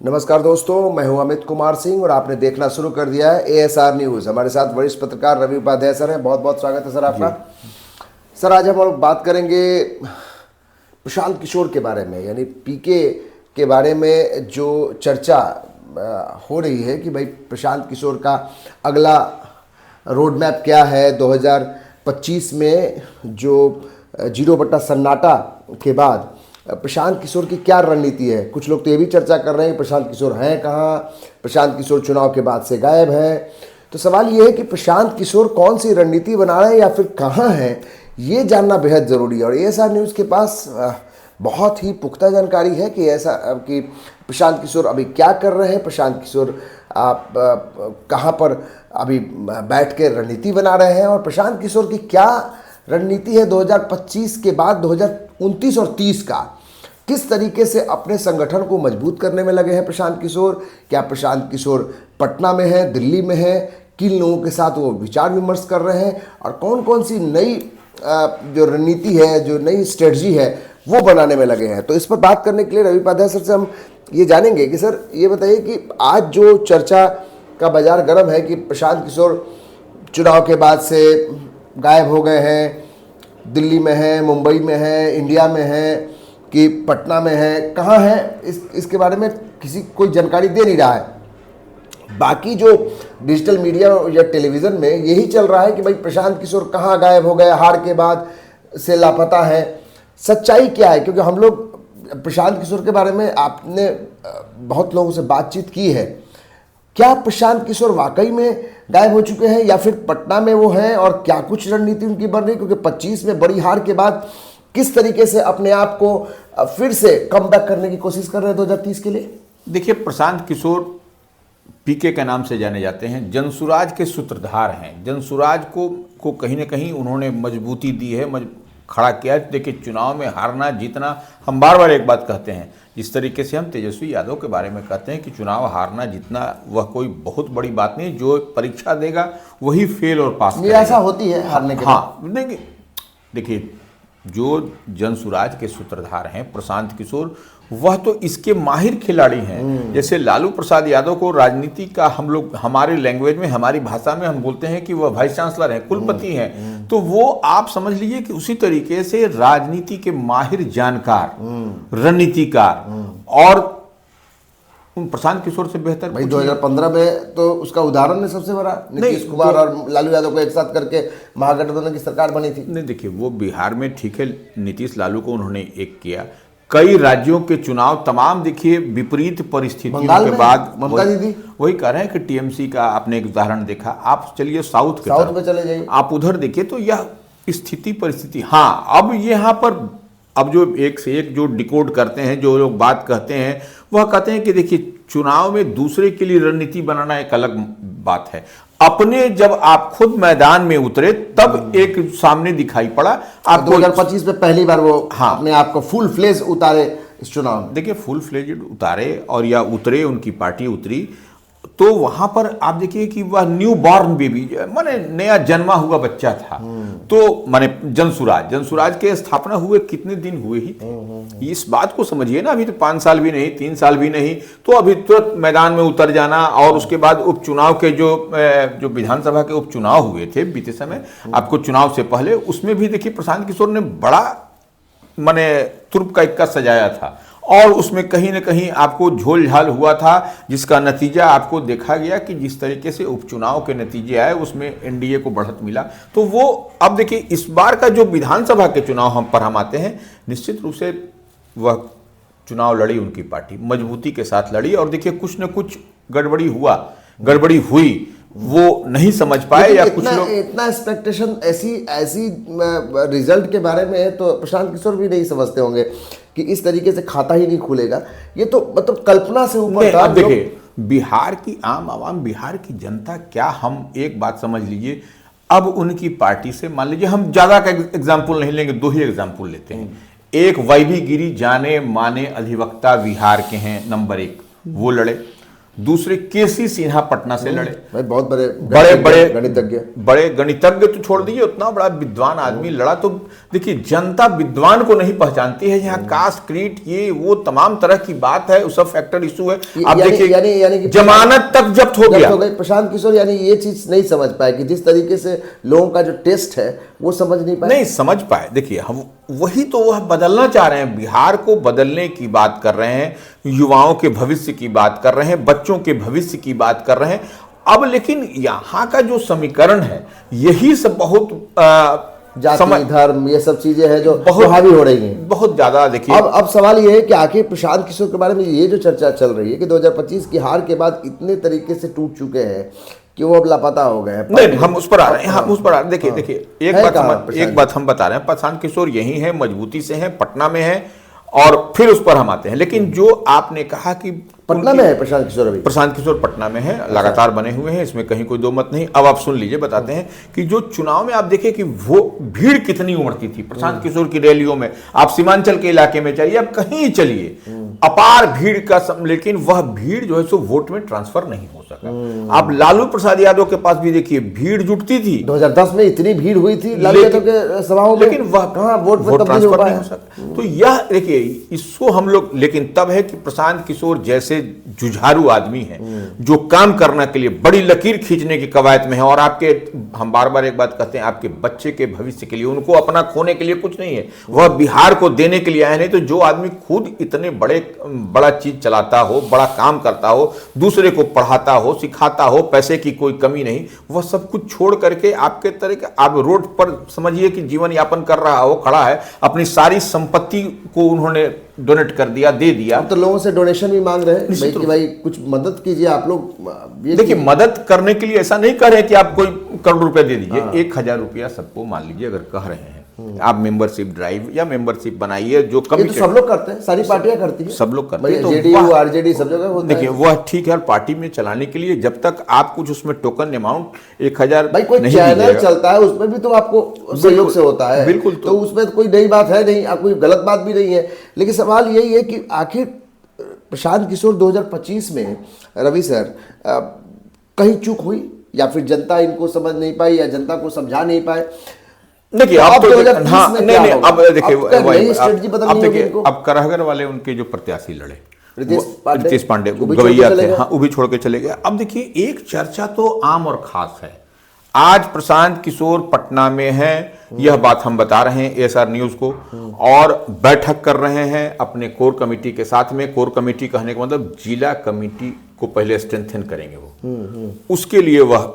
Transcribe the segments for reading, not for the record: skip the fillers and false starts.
नमस्कार दोस्तों, मैं हूं अमित कुमार सिंह और आपने देखना शुरू कर दिया है एएसआर न्यूज़। हमारे साथ वरिष्ठ पत्रकार रवि उपाध्याय सर हैं। बहुत बहुत स्वागत है सर आपका। सर, आज हम लोग बात करेंगे प्रशांत किशोर के बारे में, यानी पीके के बारे में जो चर्चा हो रही है कि भाई प्रशांत किशोर का अगला रोड मैप क्या है 2025 में, जो 0 सन्नाटा के बाद प्रशांत किशोर की क्या रणनीति है। कुछ लोग तो ये भी चर्चा कर रहे हैं प्रशांत किशोर हैं कहाँ, प्रशांत किशोर चुनाव के बाद से गायब है। तो सवाल ये है कि प्रशांत किशोर कौन सी रणनीति बना रहे हैं या फिर कहाँ हैं, ये जानना बेहद ज़रूरी है। और एएसआर न्यूज़ के पास बहुत ही पुख्ता जानकारी है कि ऐसा कि प्रशांत किशोर अभी क्या कर रहे हैं, प्रशांत किशोर कहाँ पर अभी बैठ के रणनीति बना रहे हैं और प्रशांत किशोर की क्या रणनीति है 2025 के बाद 2029 और 30 का। किस तरीके से अपने संगठन को मजबूत करने में लगे हैं प्रशांत किशोर। क्या प्रशांत किशोर पटना में है, दिल्ली में है, किन लोगों के साथ वो विचार विमर्श कर रहे हैं और कौन कौन सी नई जो रणनीति है, जो नई स्ट्रेटजी है, वो बनाने में लगे हैं। तो इस पर बात करने के लिए रवि उपाध्याय सर से हम ये जानेंगे कि सर ये बताइए कि आज जो चर्चा का बाजार गर्म है कि प्रशांत किशोर चुनाव के बाद से गायब हो गए हैं, दिल्ली में हैं, मुंबई में हैं, इंडिया में हैं कि पटना में हैं, कहाँ हैं, इसके बारे में कोई जानकारी दे नहीं रहा है। बाकी जो डिजिटल मीडिया या टेलीविज़न में यही चल रहा है कि भाई प्रशांत किशोर कहाँ गायब हो गए, हार के बाद से लापता है। सच्चाई क्या है? क्योंकि हम लोग प्रशांत किशोर के बारे में आपने बहुत लोगों से बातचीत की है। क्या प्रशांत किशोर वाकई में गायब हो चुके हैं या फिर पटना में वो हैं और क्या कुछ रणनीति उनकी बन रही? क्योंकि 25 में बड़ी हार के बाद किस तरीके से अपने आप को फिर से कम बैक करने की कोशिश कर रहे हैं 2030 के लिए? देखिए, प्रशांत किशोर पीके के नाम से जाने जाते हैं, जनसुराज के सूत्रधार हैं। जनसुराज को कहीं ना कहीं उन्होंने मजबूती दी है, खड़ा किया है। देखिए, चुनाव में हारना जीतना, हम बार बार एक बात कहते हैं, जिस तरीके से हम तेजस्वी यादव के बारे में कहते हैं कि चुनाव हारना जीतना वह कोई बहुत बड़ी बात नहीं, जो परीक्षा देगा वही फेल और पास करेगा। ऐसा होती है हारने के हाँ, नहीं देखिए, जो जनसुराज के सूत्रधार हैं प्रशांत किशोर, वह तो इसके माहिर खिलाड़ी हैं। जैसे लालू प्रसाद यादव को राजनीति का हम लोग हमारे लैंग्वेज में, हमारी भाषा में हम बोलते हैं कि वह वाइस चांसलर हैं, कुलपति हैं। तो वो आप समझ लीजिए कि उसी तरीके से राजनीति के माहिर जानकार, रणनीतिकार, और प्रशांत किशोर से बेहतर भाई 2015 में तो उसका उदाहरण है सबसे बड़ा, नीतीश कुमार और लालू यादव को एक साथ करके महागठबंधन की सरकार बनी थी। नहीं, देखिए, वो बिहार में ठीक है, नीतीश लालू को उन्होंने एक किया। कई राज्यों के चुनाव तमाम देखिए विपरीत परिस्थितियों के बाद वही कह रहे हैं कि टीएमसी का आपने एक उदाहरण देखा। आप चलिए साउथ में चले जाइए, आप उधर देखिए तो यह स्थिति परिस्थिति। हाँ, अब यहाँ पर अब जो एक से एक जो डिकोड करते हैं, जो लोग बात कहते हैं, वह कहते हैं कि देखिए, चुनाव में दूसरे के लिए रणनीति बनाना एक अलग बात है, अपने जब आप खुद मैदान में उतरे तब एक सामने दिखाई पड़ा। आप 2025 में पहली बार वो अपने आप को फुल फ्लेज उतारे इस चुनाव में। देखिए, फुल फ्लेज उतारे और या उतरे, उनकी पार्टी उतरी, तो वहां पर आप देखिए कि वह न्यू बॉर्न बेबी, माने नया जन्मा हुआ बच्चा था। तो माने जनसुराज के स्थापना हुए कितने दिन हुए ही थे, इस बात को समझिए ना। अभी तो 5 साल भी नहीं, 3 साल भी नहीं, तो अभी तुरंत मैदान में उतर जाना। और उसके बाद उपचुनाव के जो विधानसभा के उपचुनाव हुए थे बीते समय, आपको चुनाव से पहले, उसमें भी देखिए प्रशांत किशोर ने बड़ा माने तुर्प का इक्का सजाया था और उसमें कहीं ना कहीं आपको झोल झाल हुआ था, जिसका नतीजा आपको देखा गया कि जिस तरीके से उपचुनाव के नतीजे आए उसमें एनडीए को बढ़त मिला। तो वो अब देखिए, इस बार का जो विधानसभा के चुनाव हम आते हैं, निश्चित रूप से वह चुनाव लड़ी उनकी पार्टी, मजबूती के साथ लड़ी। और देखिए, कुछ न कुछ गड़बड़ी हुई, वो नहीं समझ पाए या कुछ लोग इतना एक्सपेक्टेशन ऐसी रिजल्ट के बारे में तो प्रशांत किशोर भी नहीं समझते होंगे कि इस तरीके से खाता ही नहीं खुलेगा। ये तो मतलब कल्पना से ऊपर था। देखिए, बिहार की आम आवाम, बिहार की जनता, क्या हम एक बात समझ लीजिए, अब उनकी पार्टी से मान लीजिए, हम ज्यादा का एग्जाम्पल नहीं लेंगे, 2 ही एग्जाम्पल लेते हैं। एक वाईबी गिरी, जाने माने अधिवक्ता बिहार के हैं, नंबर 1, वो लड़े। दूसरे केसी सिन्हा पटना से लड़े। भाई बहुत बड़े बड़े बड़े गणितज्ञ, बड़े गणितज्ञ तो छोड़ दीजिए, उतना बड़ा विद्वान आदमी लड़ा। तो देखिए जनता विद्वान को नहीं पहचानती है। यहाँ कास्ट क्रीट ये वो तमाम तरह की बात है, सब फैक्टर इशू है। आप देखिए जमानत तक जब्त हो गया। प्रशांत किशोर यानी ये चीज नहीं समझ पाए कि जिस तरीके से लोगों का जो टेस्ट है वो समझ नहीं पाए, नहीं समझ पाए। देखिए हम वही तो वह बदलना चाह रहे हैं, बिहार को बदलने की बात कर रहे हैं, युवाओं के भविष्य की बात कर रहे हैं, बच्चों के भविष्य की बात कर रहे हैं। अब लेकिन यहाँ का जो समीकरण है यही सब बहुत जाति धर्म ये सब चीजें हैं जो बहुत हावी हो रही हैं बहुत ज्यादा। देखिए अब सवाल ये है कि आखिर प्रशांत किशोर के बारे में ये जो चर्चा चल रही है कि 2025 की हार के बाद इतने तरीके से टूट चुके हैं कि वो अब लापता हो गए हैं। नहीं हम उस पर आ रहे हैं, हम उस पर आ रहे हैं। देखिए एक बात हम बता रहे हैं, प्रशांत किशोर यही है, मजबूती से है, पटना में है, और फिर उस पर हम आते हैं। लेकिन जो आपने कहा कि पटना में है प्रशांत किशोर, अभी प्रशांत किशोर पटना में है, लगातार बने हुए हैं, इसमें कहीं कोई दो मत नहीं। अब आप सुन लीजिए, बताते हैं कि जो चुनाव में आप देखिए कि वो भीड़ कितनी उमड़ती थी प्रशांत किशोर की रैलियों में। आप सीमांचल के इलाके में चलिए, आप कहीं चलिए, अपार भीड़ का लेकिन वह भीड़ जो है सो वोट में ट्रांसफर नहीं हो सका। आप लालू प्रसाद यादव के पास भी देखिए भीड़ जुटती थी, 2010 में इतनी भीड़ हुई थी लालू यादव के सभाओं में, लेकिन वह कहां वोट ट्रांसफर नहीं हो सका। तो यह देखिए इसको हम लोग, लेकिन तब है कि प्रशांत किशोर जैसे जुझारू आदमी है जो काम करने के लिए बड़ी लकीर खींचने की कवायद में है, और आपके हम बार बार एक बात कहते हैं, आपके बच्चे के भविष्य के लिए, उनको अपना खोने के लिए कुछ नहीं है, वह बिहार को देने के लिए आए। नहीं तो जो आदमी खुद इतने बड़ा चीज चलाता हो, बड़ा काम करता हो, दूसरे को पढ़ाता हो, सिखाता हो, पैसे की कोई कमी नहीं, वह सब कुछ छोड़ करके आपके तरह आप रोड पर समझिए कि जीवन यापन कर रहा हो, खड़ा है, अपनी सारी संपत्ति को उन्होंने डोनेट कर दिया, दे दिया। तो लोगों से डोनेशन भी मांग रहे हैं कि भाई कुछ मदद कीजिए आप लोग। देखिए मदद करने के लिए ऐसा नहीं कर रहे कि आप कोई करोड़ रुपया दे दीजिए, 1000 रुपया सबको मान लीजिए अगर कह रहे हैं, आप मेंबरशिप ड्राइव या मेंबरशिप बनाइए, जो कभी तो सब लोग करते हैं, सारी पार्टियां करती हैं, सब लोग करते हैं, जेडीयू आरजेडी सब जगह होता है। देखिए वह ठीक है, पार्टी में चलाने के लिए जब तक आप कुछ उसमें टोकन अमाउंट 1000 भाई कोई चैनल चलता है उसमें भी तो आपको सहयोग से होता है, बिल्कुल, तो उसमें कोई नई बात है नहीं, कोई गलत बात भी नहीं है। लेकिन सवाल यही है कि आखिर प्रशांत किशोर 2025 में रवि सर कहीं चूक हुई, या फिर जनता इनको समझ नहीं पाई, या जनता को समझा नहीं पाए। देखिए अब तो हाँ नहीं अब देखिए अब देखिए अब करहगर वाले उनके जो प्रत्याशी लड़े, रितेश पांडे गवैया थे, हाँ वो भी छोड़ के चले गए। अब देखिए एक चर्चा तो आम और खास है, आज प्रशांत किशोर पटना में है, यह बात हम बता रहे हैं एएसआर न्यूज को, और बैठक कर रहे हैं अपने कोर कमेटी के साथ में। कोर कमेटी कहने का मतलब जिला कमेटी को पहले स्ट्रेंथन करेंगे वो, उसके लिए वह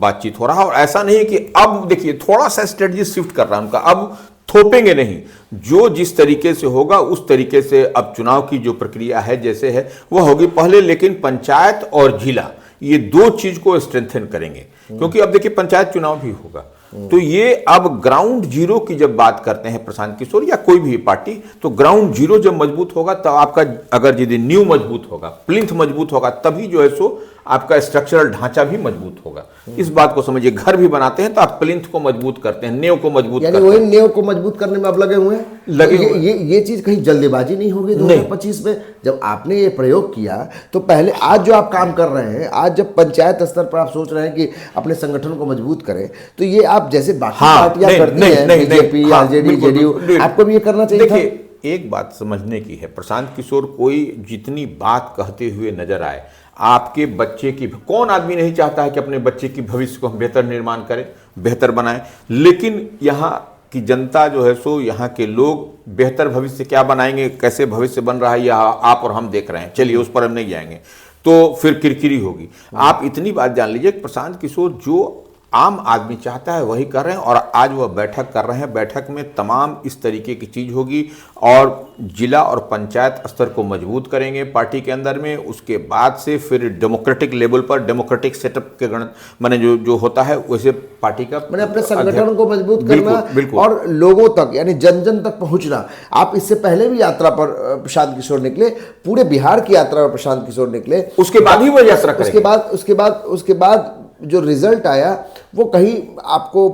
बातचीत हो रहा है। और ऐसा नहीं कि अब देखिए थोड़ा सा स्ट्रेटजी शिफ्ट कर रहा है उनका, अब थोपेंगे नहीं, जो जिस तरीके से होगा उस तरीके से अब चुनाव की जो प्रक्रिया है जैसे है वह होगी पहले, लेकिन पंचायत और जिला ये दो चीज को स्ट्रेंथन करेंगे, क्योंकि अब देखिए पंचायत चुनाव भी होगा। तो ये अब ग्राउंड जीरो की जब बात करते हैं प्रशांत किशोर या कोई भी पार्टी, तो ग्राउंड जीरो जब मजबूत होगा तब आपका, अगर यदि न्यू मजबूत होगा, प्लिंथ मजबूत होगा, तभी जो है सो आपका स्ट्रक्चरल ढांचा भी मजबूत होगा। इस बात को समझिए, घर भी बनाते हैं तो आप प्लिंथ को मजबूत करते हैं, नेव को मजबूत करते हैं, वही नेव को मजबूत करने में अब लगे हुए हैं। ये चीज कहीं जल्दीबाजी नहीं होगी 2025 में? जब आपने ये प्रयोग किया तो पहले आज जो आप काम कर रहे हैं, आज जब पंचायत स्तर पर आप सोच रहे हैं कि अपने संगठन को मजबूत करें, तो ये आप जैसे बाकी पार्टियां करती हैं, बीजेपी, आरजेडी, जेडीयू, आपको भी ये करना चाहिए। देखिए एक बात समझने की है, प्रशांत किशोर कोई जितनी बात कहते हुए नजर आए, आपके बच्चे की, कौन आदमी नहीं चाहता है कि अपने बच्चे की भविष्य को हम बेहतर निर्माण करें, बेहतर बनाएं, लेकिन यहाँ की जनता जो है सो, यहाँ के लोग बेहतर भविष्य क्या बनाएंगे, कैसे भविष्य बन रहा है यह आप और हम देख रहे हैं, चलिए उस पर हम नहीं जाएंगे, तो फिर किरकिरी होगी। आप इतनी बात जान लीजिए, प्रशांत किशोर जो आम आदमी चाहता है वही कर रहे हैं, और आज वह बैठक कर रहे हैं। बैठक में तमाम इस तरीके की चीज होगी, और जिला और पंचायत स्तर को मजबूत करेंगे पार्टी के अंदर में। उसके बाद से फिर डेमोक्रेटिक लेवल पर, डेमोक्रेटिक सेटअप के गण माने जो होता है वैसे पार्टी का मैंने अपने संगठन को मजबूत करना और लोगों तक यानी जन जन तक पहुंचना। आप इससे पहले भी यात्रा पर प्रशांत किशोर निकले, पूरे बिहार की यात्रा पर प्रशांत किशोर निकले, उसके बाद ही वह यात्रा उसके बाद जो रिजल्ट आया वो कहीं आपको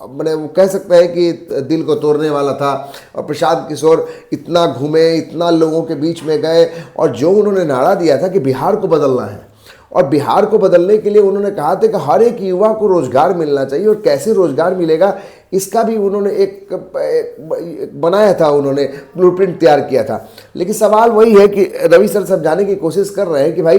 मैंने वो कह सकता है कि दिल को तोड़ने वाला था। और प्रशांत किशोर इतना घूमे, इतना लोगों के बीच में गए, और जो उन्होंने नारा दिया था कि बिहार को बदलना है, और बिहार को बदलने के लिए उन्होंने कहा था कि हर एक युवा को रोजगार मिलना चाहिए, और कैसे रोजगार मिलेगा इसका भी उन्होंने एक बनाया था, उन्होंने ब्लूप्रिंट तैयार किया था। लेकिन सवाल वही है कि रवि सर समझाने की कोशिश कर रहे हैं कि भाई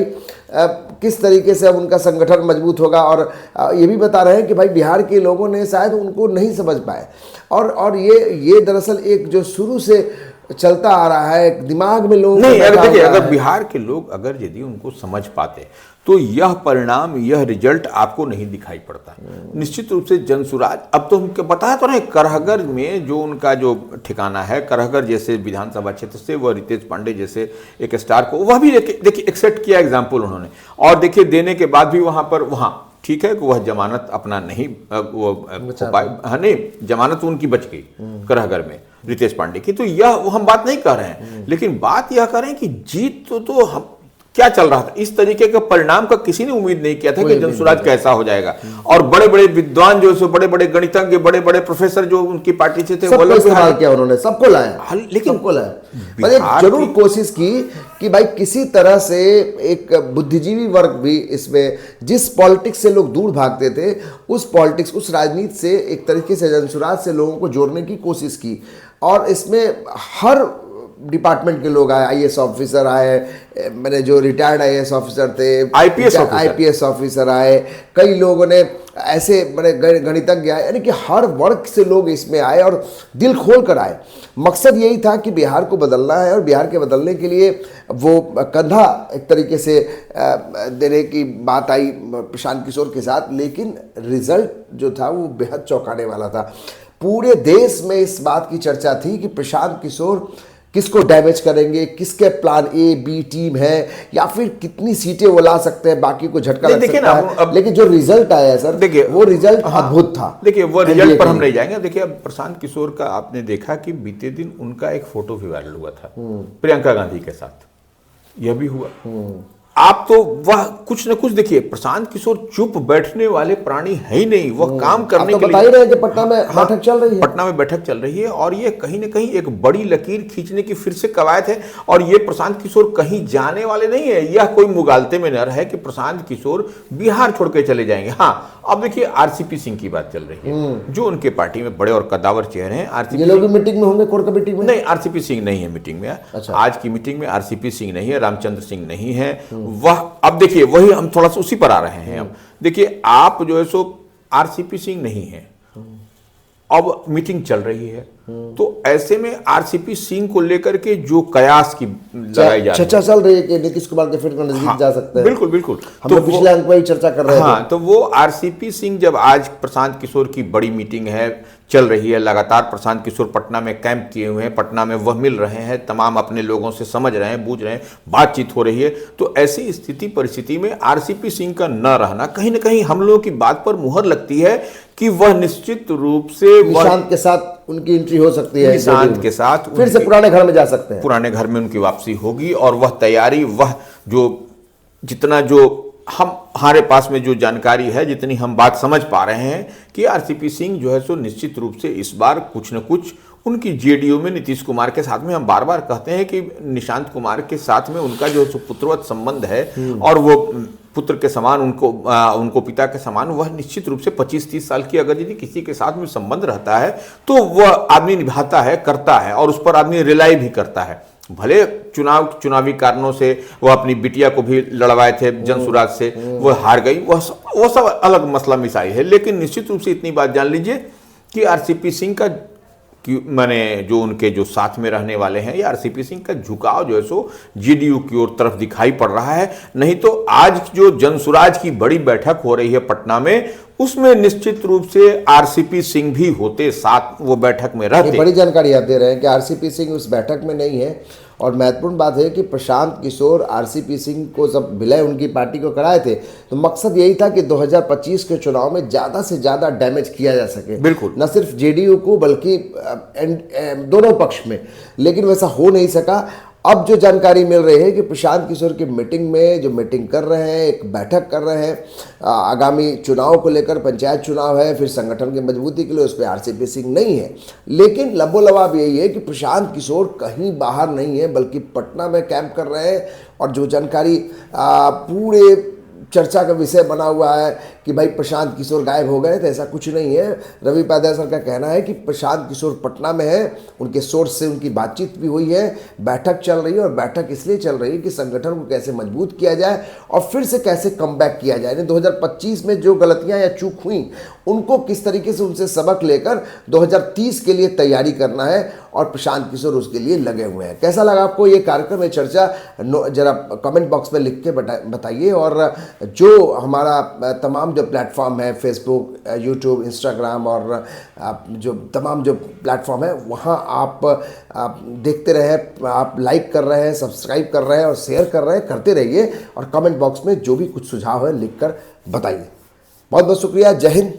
किस तरीके से अब उनका संगठन मजबूत होगा, और ये भी बता रहे हैं कि भाई बिहार के लोगों ने शायद उनको नहीं समझ पाए, और ये दरअसल एक जो शुरू से चलता आ रहा है दिमाग में लोग नहीं। अगर देखिए, अगर बिहार के लोग अगर यदि उनको समझ पाते तो यह परिणाम, यह रिजल्ट आपको नहीं दिखाई पड़ता। निश्चित रूप से जनसुराज, अब तो उनके बताया तो नहीं, करहगर में जो उनका जो ठिकाना है, करहगर जैसे विधानसभा क्षेत्र से वह रितेश पांडे जैसे एक स्टार को, वह भी देखिए एक्सेप्ट किया एग्जाम्पल उन्होंने, और देखिए देने के बाद भी वहाँ ठीक है कि वह जमानत अपना नहीं नहीं, जमानत उनकी बच गई करहगर में रितेश पांडे की, तो यह वो हम बात नहीं कर रहे हैं, लेकिन बात यह कर रहे हैं कि जीत तो हम क्या चल रहा था, इस तरीके का परिणाम का किसी ने उम्मीद नहीं किया था कि जनसुराज कैसा हो जाएगा। और बड़े बड़े विद्वान जो सो, बड़े बड़े गणितज्ञ, बड़े बड़े प्रोफेसर जो उनकी पार्टी से थे, वो लोग इस्तेमाल किया उन्होंने, सबको लाया, लेकिन सबको लाया। पर एक जरूर कोशिश की कि भाई किसी तरह से एक बुद्धिजीवी वर्ग भी इसमें, जिस पॉलिटिक्स से लोग दूर भागते थे, उस पॉलिटिक्स, उस राजनीति से एक तरीके से जनसुराज से लोगों को जोड़ने की कोशिश की। और इसमें हर डिपार्टमेंट के लोग आए, आईएएस ऑफिसर आए, मैंने जो रिटायर्ड आईएएस ऑफिसर थे, आईपीएस ऑफिसर आए, कई लोगों ने ऐसे बड़े गणितज्ञ आए, यानी कि हर वर्ग से लोग इसमें आए और दिल खोल कर आए। मकसद यही था कि बिहार को बदलना है, और बिहार के बदलने के लिए वो कंधा एक तरीके से देने की बात आई प्रशांत किशोर के साथ। लेकिन रिजल्ट जो था वो बेहद चौंकाने वाला था। पूरे देश में इस बात की चर्चा थी कि प्रशांत किशोर किसको डैमेज करेंगे, किसके प्लान ए बी टीम है, या फिर कितनी सीटें वो ला सकते हैं, बाकी को झटका लग सकता है। लेकिन जो रिजल्ट आया है सर, देखिए वो रिजल्ट अद्भुत था। देखिए वो रिजल्ट पर हम नहीं जाएंगे। देखिए अब प्रशांत किशोर का आपने देखा कि बीते दिन उनका एक फोटो भी वायरल हुआ था प्रियंका गांधी के साथ, यह भी हुआ। आप तो वह कुछ न कुछ देखिए, प्रशांत किशोर चुप बैठने वाले प्राणी है ही नहीं, वह काम करने तो के लिए बता ही रहे हैं कि पटना में बैठक चल रही है, पटना में बैठक चल रही है, और ये कहीं न कहीं एक बड़ी लकीर खींचने की फिर से कवायद है। और ये प्रशांत किशोर कहीं जाने वाले नहीं है, यह कोई मुगालते में न रहे कि प्रशांत किशोर बिहार छोड़ के चले जाएंगे। हाँ, अब देखिए आरसीपी सिंह की बात चल रही है, जो उनके पार्टी में बड़े और कदावर चेहरे हैं। आरसीपी, ये लोग भी मीटिंग में होंगे, कोर कमेटी में? नहीं, आरसीपी सिंह नहीं है मीटिंग में। अच्छा। आज की मीटिंग में आरसीपी सिंह नहीं है, रामचंद्र सिंह नहीं है। वह अब देखिए वही हम थोड़ा सा उसी पर आ रहे हैं। अब देखिए आप जो है सो आरसीपी सिंह नहीं है, अब मीटिंग चल रही है, तो ऐसे में आरसीपी सिंह को लेकर के जो कयास की लगाई जा रही है, चर्चा चल रही है कि नीतीश कुमार के फिर नजदीक जा सकते हैं। बिल्कुल बिल्कुल, हम तो पिछले अंक में ही चर्चा कर रहे थे। तो वो आरसीपी सिंह, जब आज प्रशांत किशोर की बड़ी मीटिंग है, चल रही है, लगातार प्रशांत किशोर पटना में कैंप किए हुए हैं, पटना में वह मिल रहे हैं, तमाम अपने लोगों से समझ रहे हैं, बूझ रहे हैं, बातचीत हो रही है, तो ऐसी स्थिति परिस्थिति में आरसीपी सिंह का न रहना कहीं ना कहीं हम लोगों की बात पर मुहर लगती है कि वह निश्चित रूप से निशांत के साथ उनकी एंट्री हो सकती है, निशांत के साथ फिर से पुराने घर में जा सकते हैं, पुराने घर में उनकी वापसी होगी। और वह तैयारी, वह जो जितना जो हमारे पास में जो जानकारी है, जितनी हम बात समझ पा रहे हैं कि आरसीपी सिंह जो है सो निश्चित रूप से इस बार कुछ न कुछ उनकी जेडीयू में नीतीश कुमार के साथ में, हम बार बार कहते हैं कि निशांत कुमार के साथ में उनका जो पुत्रवत संबंध है, और वो पुत्र के समान उनको पिता के समान, वह निश्चित रूप से 25-30 साल की अगर यदि किसी के साथ में संबंध रहता है तो वह आदमी निभाता है, करता है, और उस पर आदमी रिलाई भी करता है। भले चुनावी कारणों से वह अपनी बिटिया को भी लड़वाए थे जनसुराज से, वह हार गई, वह सब अलग मसला मिसाई है। लेकिन निश्चित रूप से इतनी बात जान लीजिए कि आरसीपी सिंह का माने जो उनके जो साथ में रहने वाले हैं, या आरसीपी सिंह का झुकाव जो है सो जेडीयू की ओर तरफ दिखाई पड़ रहा है। नहीं तो आज जो जनसुराज की बड़ी बैठक हो रही है पटना में, उसमें निश्चित रूप से आरसीपी सिंह भी होते, साथ वो बैठक में रहते। बड़ी जानकारी आप दे रहे हैं कि आरसीपी सिंह उस बैठक में नहीं है। और महत्वपूर्ण बात है कि प्रशांत किशोर आरसीपी सिंह को जब विलय उनकी पार्टी को कराए थे, तो मकसद यही था कि 2025 के चुनाव में ज़्यादा से ज़्यादा डैमेज किया जा सके, बिल्कुल, न सिर्फ जेडीयू को बल्कि दोनों पक्ष में। लेकिन वैसा हो नहीं सका, अब जो जानकारी मिल रही है कि प्रशांत किशोर की मीटिंग में जो मीटिंग कर रहे हैं, एक बैठक कर रहे हैं आगामी चुनाव को लेकर, पंचायत चुनाव है, फिर संगठन की मजबूती के लिए, उस पर आरसीपी सिंह नहीं है। लेकिन लबोलबाब यही है कि प्रशांत किशोर कहीं बाहर नहीं है बल्कि पटना में कैंप कर रहे हैं। और जो जानकारी पूरे चर्चा का विषय बना हुआ है कि भाई प्रशांत किशोर गायब हो गए, तो ऐसा कुछ नहीं है। रवि उपाध्याय सर का कहना है कि प्रशांत किशोर पटना में है, उनके सोर्स से उनकी बातचीत भी हुई है, बैठक चल रही है। और बैठक इसलिए चल रही है कि संगठन को कैसे मजबूत किया जाए और फिर से कैसे कमबैक किया जाए। 2025 में जो गलतियां या चूक हुई उनको किस तरीके से उनसे सबक लेकर 2030 के लिए तैयारी करना है, और प्रशांत किशोर उसके लिए लगे हुए हैं। कैसा लगा आपको ये कार्यक्रम, ये चर्चा, जरा कमेंट बॉक्स में लिख के बताइए। और जो हमारा तमाम जो प्लेटफॉर्म है, फेसबुक, यूट्यूब, इंस्टाग्राम और जो तमाम जो प्लेटफॉर्म है, वहाँ आप देखते रहे, आप लाइक कर रहे हैं, सब्सक्राइब कर रहे हैं और शेयर कर रहे हैं, करते रहिए। और कमेंट बॉक्स में जो भी कुछ सुझाव है लिख कर बताइए। बहुत बहुत शुक्रिया। जय हिंद,